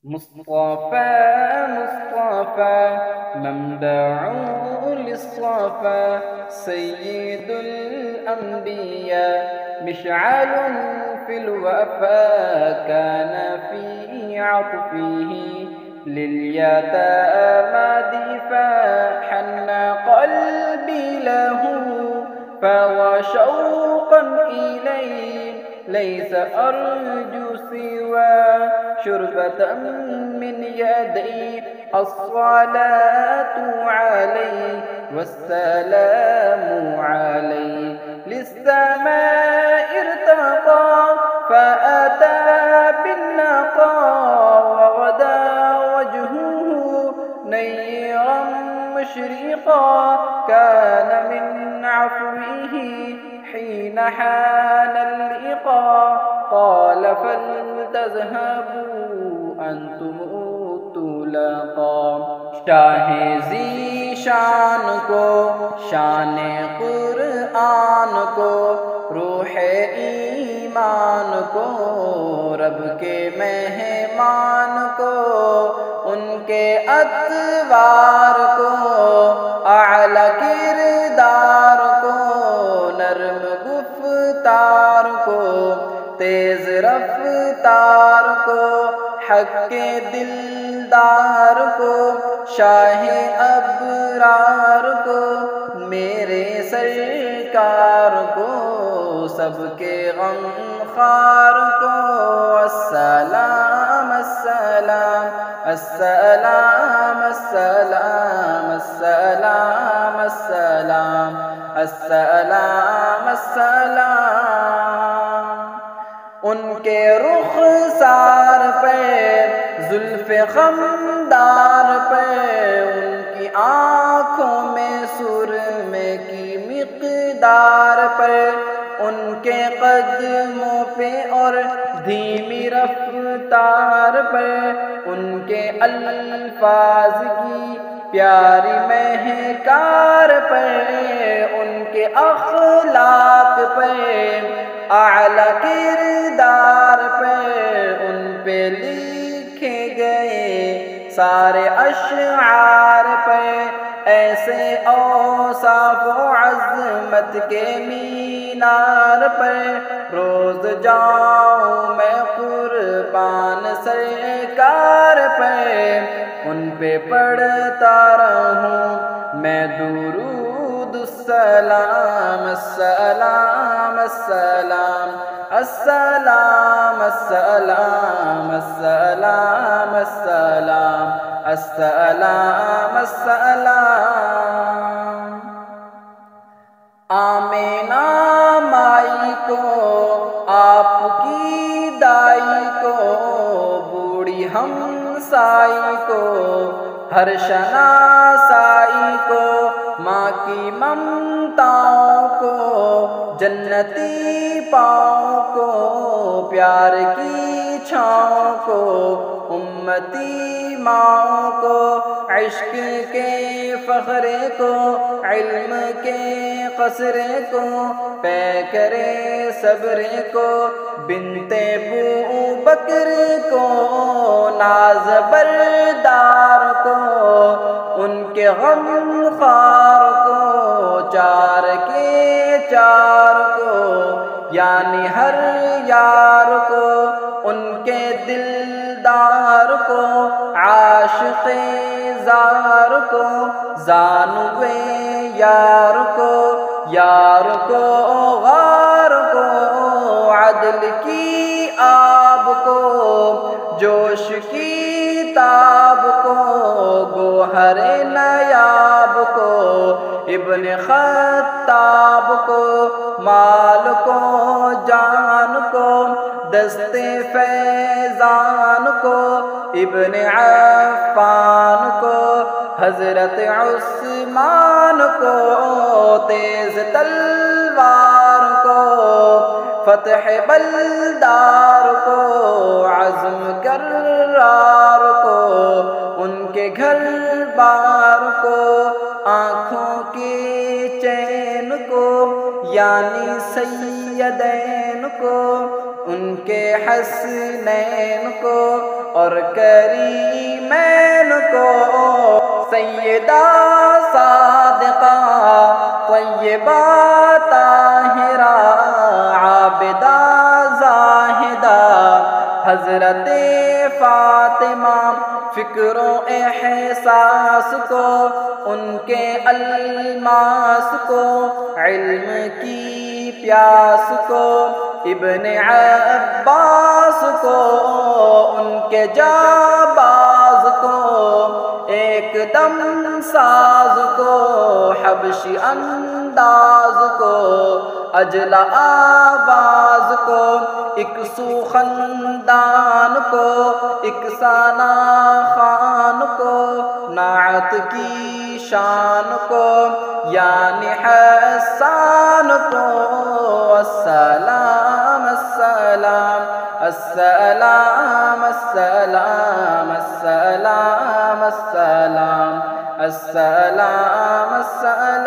مصطفى مصطفى ممدوح للصفا سيد الأنبياء مشعل في الوفا كان في عطفه لليتامى دفاع حن قلبي له فهو شوقا إليه ليس أرجو سوى شربة من يدي الصلاة عليه والسلام عليه للسماء ارتقى فأتى بالنقى وغدا وجهه نيرا مشرقا كان من عفوه حين حان اللقاء قال فلتذهبوا أنتم طلقا شاہ ذی شان کو شان قرآن کو روح ایمان کو رب کے مہمان کو ان کے اتوار کو اعلی کردار کو نرم گفتار کو تیز رفتار کو حق کے دلدار کو شاہ ابرار کو میرے سرکار کو سب کے غم خار کو السلام السلام السلام السلام السلام السلام السلام السلام ان کے رخسار پہ زلف خمدار پہ ان کی آنکھوں میں سرمے کی مقدار پہ ان کے قدموں پہ اور دھیمی رفتار پہ ان کے الفاظ کی پیاری مہکار پہ ان کے اخلاق پہ اعلی کردار پہ ان پہ لکھے گئے سارے اشعار پہ ایسے اوصاف و عظمت کے مینار پہ روز جاؤں میں قربان سرکار پہ ان پہ پڑھتا رہوں میں درود السلام السلام السلام السلام السلام السلام السلام السلام السلام آمینہ مائی کو آپ کی دائی کو بوڑھی ہمسائی کو ہر شناسائی کو ماں کی ممتاؤں کو جنتی پاؤں کو پیار کی چھاؤں کو امتی ماؤں کو عشق کے فخرے کو علم کے قصرے کو پیکرے صبرے کو بنت بو بکر کو ناز بردار کو ان کے غم خار کو چار کے چار کو یعنی ہر یار کو ان کے دلدار کو عاشق زار کو زانوے یار کو غار کو عدل کی آب کو جوش کی تاب کو گوہر نیاب کو ابن خطاب کو مال کو جان کو دست فیضان کو ابن عفان کو حضرت عثمان کو تیز تلوار کو فتح بلدار کو عزم کرار کو ان کے گھر بار کو آنکھوں کے چین کو یعنی سیدین کو ان کے حسنین کو اور کریمین کو، سیدہ صادقہ طیبہ طاہرہ عابدہ زاہدہ حضرت فاطمہ، فکر و احساس کو، ان کے الماس کو، علم کی پیاس کو، ابن عباس کو، ان کے جاباز کو، ایک دم ساز کو، حبشی انداز کو، اجلا آواز کو، ایک سو خاندان کو، ایک سانہ خان کو، نعت کی شان کو، یعنی حسان کو، السلام السلام السلام السلام السلام السلام السلام السلام